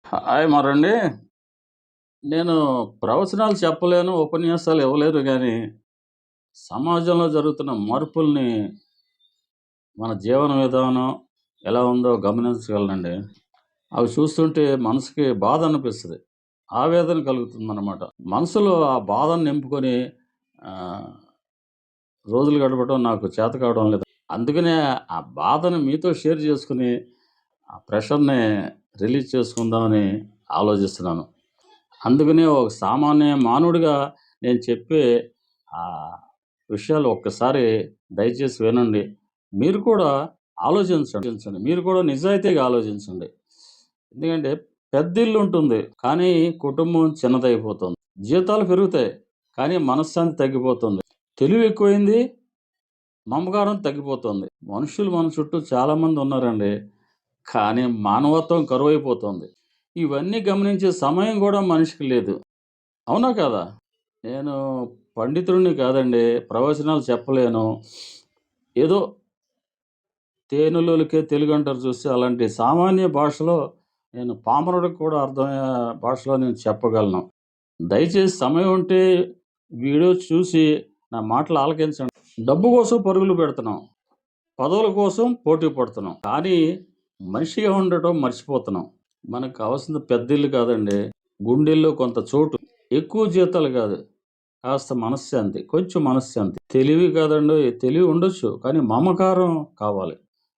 Hi మరండి. నేను ప్రవచనాలు చెప్పలేను, ఉపన్యాసాలు ఇవ్వలేను గానీ, సమాజంలో జరుగుతున్న మార్పుల్ని మన జీవన విధానం ఎలా ఉందో గమనించగలనండి. అవి చూస్తుంటే మనసుకి బాధనిపిస్తది. ఆవేదన కలుగుతుందనమాట. మనసులో ఆ బాధను నింపుకొని ఆహ్, రోజులు గడపడం నాకు చేత కావడం లేదు. అందుకనే ఆ బాధను మీతో షేర్ చేసుకొని, ఆ ప్రెషర్‌ని రిలీజ్ చేసుకుందామని ఆలోచిస్తున్నాను. అందుకనే ఒక సామాన్య మానవుడిగా నేను చెప్పే ఆహ్, విషయాలు ఒక్కసారి దయచేసి వినండి. మీరు కూడా ఆలోచించండి. మీరు కూడా నిజాయితీగా ఆలోచించండి. ఎందుకంటే పెద్దిల్లుంటుంది. కానీ కుటుంబం చిన్నదైపోతుంది. జీతాలు పెరుగుతాయి. కానీ మనశ్శాంతి తగ్గిపోతుంది. తెలివి ఎక్కువైంది. మమకారం తగ్గిపోతుంది. మనుషులు మన చుట్టూ చాలామంది ఉన్నారండి. కానీ మానవత్వం కరువైపోతుంది. ఇవన్నీ గమనించే సమయం గూడా మనిషికి లేదు. అవునా కాదా? నేను పండితుడిని కాదండి. ప్రవచనాలు చెప్పలేను. ఏదో తేనెలొలికే తెలుగంటారు చూస్తే అలాంటి సామాన్య భాషలో నేను పామరుడికి కూడా అర్థమయ్యే భాషలో నేను చెప్పగలను. దయచేసి సమయం ఉంటే వీడియో చూసి నా మాటలు ఆలకించండి. డబ్బు కోసం పరుగులు పెడుతున్నాం. పదవుల కోసం పోటీ పడుతున్నాం. కానీ మనిషిగా ఉండటం మర్చిపోతున్నాం. మనకు కావాల్సింది పెద్దిల్లు కాదండి. గుండెల్లో కొంత చోటు. ఎక్కువ జీతాలు కాదు. కాస్త మనశ్శాంతి. కొంచెం మనశ్శాంతి. తెలివి కాదండోయ్! తెలివి ఉండొచ్చు. కానీ మమకారం కావాలి.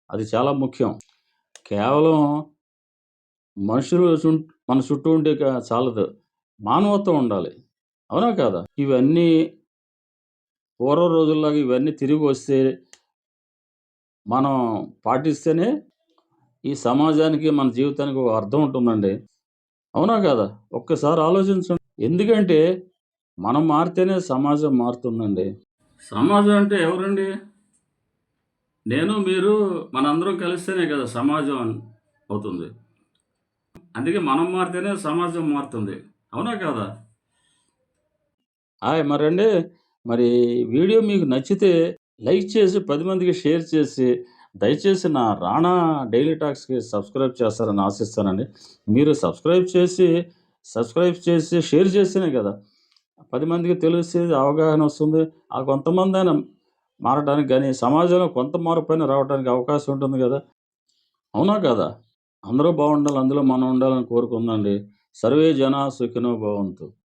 అది చాలా ముఖ్యం. కేవలం మనుషులు మన చుట్టూ ఉంటే చాలదు. మానవత్వం ఉండాలి. అవునా కాదా? ఇవన్నీ పూర్వం రోజుల్లాగా ఇవన్నీ తిరిగొస్తే మనం పాటిస్తేనే ఈ సమాజానికి, మన జీవితానికి ఒక అర్థం ఉంటుందండి. అవునా కాదా? ఒక్కసారి ఆలోచించండి. ఎందుకంటే మనం మారితేనే సమాజం మారుతుందండి. సమాజం అంటే ఎవరండి? నేను, మీరు మనందరం కలిస్తేనే కదా సమాజం అవుతుంది. అందుకే మనం మారితేనే సమాజం మారుతుంది. అవునా కాదా? మరండి మరి వీడియో మీకు నచ్చితే లైక్ చేసి 10 మందికి షేర్ చేసి, దయచేసి నా రాణా డైలీ టాక్స్‌కి సబ్స్క్రైబ్ చేస్తారని ఆశిస్తానండి. మీరు సబ్స్క్రైబ్ చేసి షేర్ చేస్తేనే కదా 10 మందికి తెలిసి అవగాహన వస్తుంది. ఆ కొంతమందైనా మారడానికి గాని, సమాజంలో కొంత మార్పైనా రావడానికి అవకాశం ఉంటుంది గదా! అవునా కాదా? అందరూ బావుండాలి. అందులో మనం ఉండాలని కోరుకుందామండి. సర్వే జనా సుఖినో భవంతు.